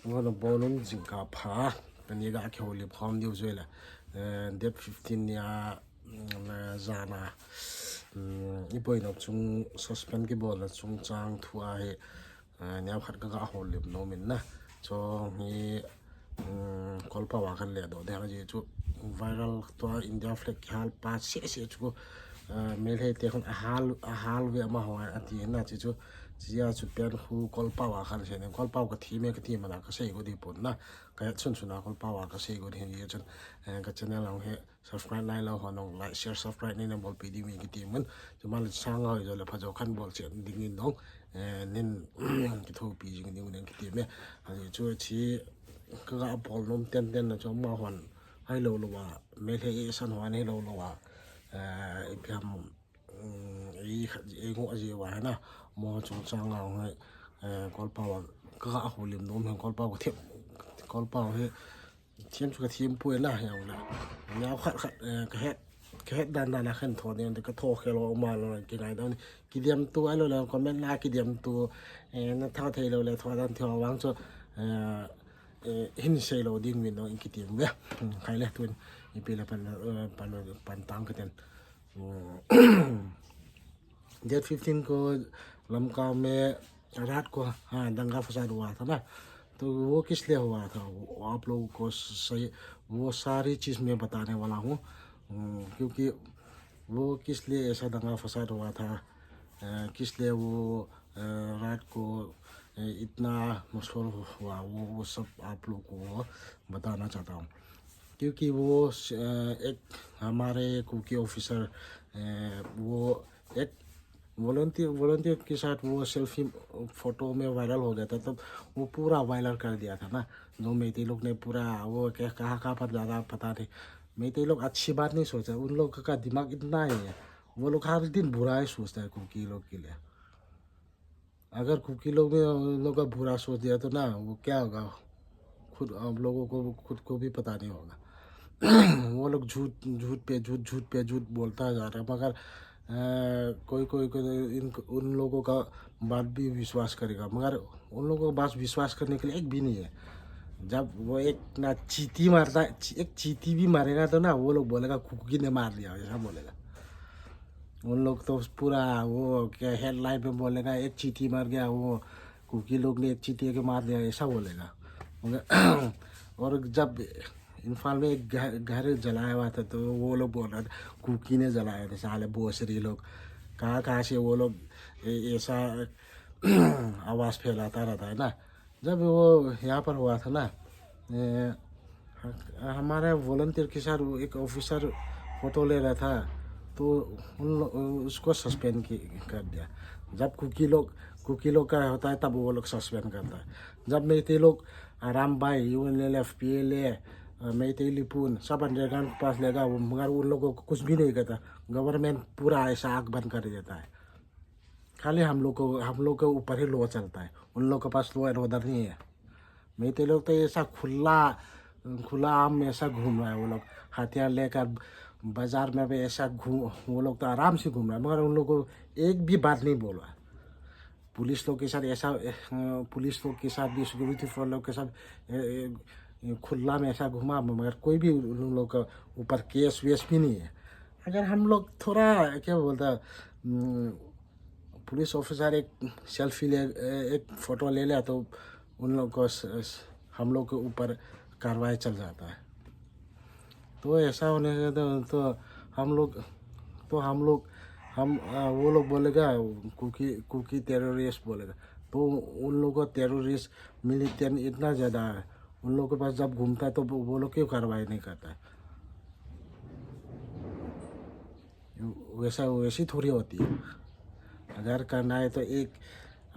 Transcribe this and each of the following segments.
Ngono bonum zinga pha paniga kholi phom diu zuela date 15 ya zana ipoi no chung suspend ki bol chung chang thua he nya khat ka holi no min na so mi kolpa wa kan le do de ji chu viral to india flag khal pa se chu mel he te khon hal we ma ho ati na chi chu chia chu pen khu kolpa wa kan se ne kolpa ka thi me ka thi ma ka sei go di pon na ka chun chuna kolpa wa ka sei go di ye chun ka channel long he subscribe lai lo honong like share subscribe ni na bol pd mi ki ti mun chu mal sang ho jo le pha jo khan bol chen ding in dong nin ki tho pi jing ni un ki ti me ani chu chi ka bol nom ten na chu ma hon hai lo lo wa me le e san wa ne lo lo wa ipiam ngo aji wa na mo chung chang ngao ngai kolpa wa ka holim nom hen kolpa ko them kolpa he thiam chu ka thiam pu na ya na nya khat ka het dan na khan tho ne ka tho khelo ma lo ki ngai dang ki diam tu ai lo la comment na ki diam tu na tha thei lo le tho dan thio wang chu hin sei lo ding min no in ki tiam we khai le tun i pe la pan tang ka ten date 15 को लमका में रात को हाँ दंगा फसाद हुआ था ना तो वो किस लिए हुआ था आप लोगों को सही वो सारी चीज़ मैं बताने वाला हूँ क्योंकि वो किस लिए ऐसा दंगा फसाद हुआ था किस लिए वो रात को इतना मशहूर हुआ वो सब आप लोगों को बताना चाहता हूँ क्योंकि वो एक हमारे कुकी ऑफिसर वो एक वॉलंटियर के साथ वो सेल्फी फोटो में वायरल हो गया था तब वो पूरा वायरल कर दिया था ना जो मेथी लोग ने पूरा वो क्या कहाँ पर ज़्यादा पता नहीं मेथी लोग अच्छी बात नहीं सोचा उन लोग का दिमाग इतना ही है वो लोग हर दिन बुरा ही सोचता है कुकी लोग के लिए अगर कुकी लोग में उन लोग का बुरा सोच दिया तो ना वो क्या होगा खुद आप लोगों को खुद को भी पता नहीं होगा वो लोग झूठ पे झूठ बोलता जा रहा है मगर कोई उन लोगों का बात भी विश्वास करेगा मगर उन लोगों का बात विश्वास करने के लिए एक भी नहीं है जब वो एक ना चींटी मारता एक चींटी भी मारेगा तो ना वो लोग बोलेगा कुकी ने मार दिया ऐसा बोलेगा उन लोग तो पूरा वो क्या हेडलाइन में बोलेगा एक चींटी मार गया वो कुकी लोग ने एक चींटी के मार दिया ऐसा बोलेगा और जब इम्फाल में एक घर जलाया हुआ था तो वो लोग बोल रहा था कुकी ने जलाया था साले बोसरी लोग कहाँ से वो लोग ऐसा आवाज़ फैलाता रहता है ना जब वो यहाँ पर हुआ था ना हमारे वॉलंटियर के साथ एक ऑफिसर फोटो ले रहा था तो उसको सस्पेंड कर दिया जब कुकी लोग का होता है तब वो लोग सस्पेंड करता है जब मेरे लोग राम भाई UNLF PLA मेरे लिपुन सब अंडरग्राउंड के पास लेगा वो मगर उन लोगों को कुछ भी नहीं करता गवर्नमेंट पूरा ऐसा आग बंद कर देता है खाली हम लोग के ऊपर ही लॉ चलता है उन लोग के पास लॉ एंड ऑर्डर नहीं है मेरे लोग तो ऐसा खुला आम में ऐसा घूम रहा है वो लोग हथियार लेकर बाजार में भी ऐसा वो लोग तो आराम से घूम रहा है मगर उन लोग को एक भी बात नहीं बोला पुलिस लोग के साथ भी सिक्योरिटी फोर्स लोग के साथ खुला में ऐसा घुमा मगर कोई भी उन लोग का ऊपर केस वेस भी नहीं है अगर हम लोग थोड़ा क्या बोलता पुलिस ऑफिसर एक सेल्फी ले एक फ़ोटो ले लिया तो उन लोग को हम लोग के ऊपर कार्रवाई चल जाता है तो ऐसा होने से तो हम वो लोग बोलेगा कुकी टेररिस्ट बोलेगा तो उन लोगों का टेररिस्ट मिलिटेंट इतना ज़्यादा है उन लोगों के पास जब घूमता है तो वो लोग क्यों कार्रवाई नहीं करता है वैसी थोड़ी होती है अगर करना है तो एक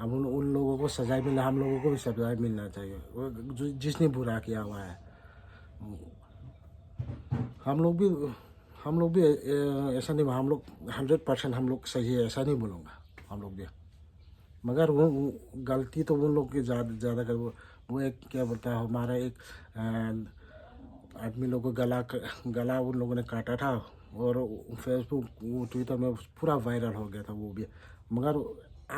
अब उन लोगों को सजाए मिला हम लोगों को भी सजाए मिलना चाहिए जिसने बुरा किया हुआ है हम लोग भी ऐसा नहीं हम लोग 100% हम लोग सही है ऐसा नहीं बोलूँगा हम लोग भी मगर वो गलती तो उन लोग की ज़्यादा कर वो एक क्या बोलता है हमारा एक आदमी लोगों को गला उन लोगों ने काटा था और फेसबुक ट्विटर में पूरा वायरल हो गया था वो भी मगर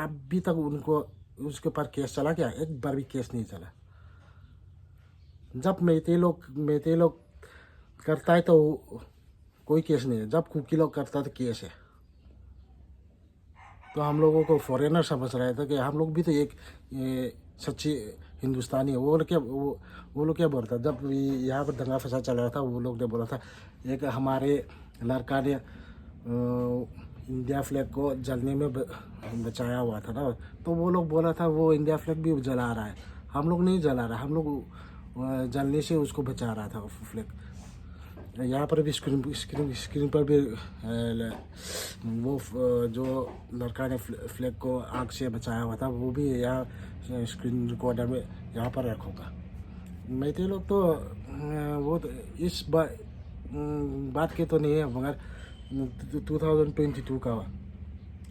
अभी तक उनको उसके ऊपर केस चला क्या एक बार भी केस नहीं चला जब मेते लोग करता है तो कोई केस नहीं है, जब कुकी लोग करता है तो केस है। तो हम लोगों को फॉरेनर समझ रहा था कि हम लोग भी तो एक सच्ची हिंदुस्तानी है। वो लोग क्या बोलता, जब यहाँ पर दंगा फसाद चल रहा था, वो लोग ने बोला था एक हमारे लड़का ने इंडिया फ्लैग को जलने में बचाया हुआ था ना। तो वो लोग बोला था वो इंडिया फ्लैग भी जला रहा है, हम लोग नहीं जला रहा, हम लोग जलने से उसको बचा रहा था फ्लैग। यहाँ पर भी स्क्रीन पर भी वो जो लड़का ने फ्लैग को आग से बचाया हुआ था, वो भी यहाँ स्क्रीन रिकॉर्डर में यहाँ पर रखूँगा। मैथे लोग तो वो तो इस बात के तो नहीं है, मगर 2022 का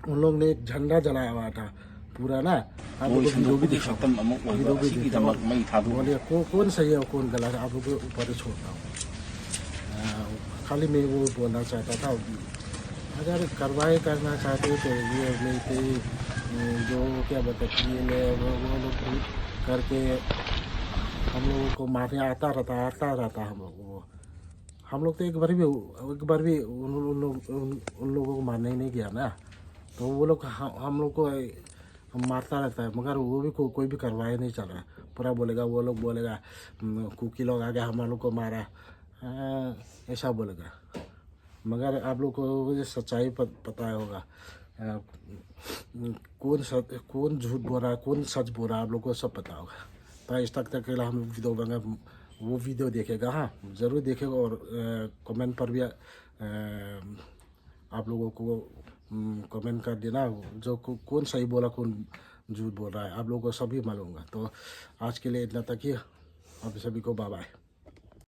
उन लोग ने एक झंडा जलाया हुआ था पूरा ना। आप लोग वीडियो भी दिखा, बोलिए कौन सही है और कौन गलत है, आप लोग के ऊपर छोड़ता हूँ। खाली मैं वो बोलना चाहता था, अगर कार्रवाई करना चाहते तो ये लेते जो क्या बताते वो लोग भी करके हम लोगों को मारने आता रहता हम लोग तो एक बार भी उन लोगों को मारने ही नहीं गया ना। तो वो लोग हम लोग को मारता रहता है, मगर वो भी कोई भी कार्रवाई नहीं चल रहा है। पूरा बोलेगा, वो लोग बोलेगा कुकी लोग आ गया हम लोग को मारा, ऐसा बोलेगा। मगर आप लोग को ये सच्चाई पता होगा, कौन झूठ बोल रहा है, कौन सच बोल रहा है, आप लोग को सब पता होगा। तो इस तक हम वीडियो बना, वो वीडियो देखेगा, हाँ ज़रूर देखेगा। और कमेंट पर भी आप लोगों को कमेंट कर देना जो कौन सही बोला कौन झूठ बोल रहा है, आप लोगों को सभी मालूम होगा। तो आज के लिए इतना तक ही, आप सभी को बाय बाय।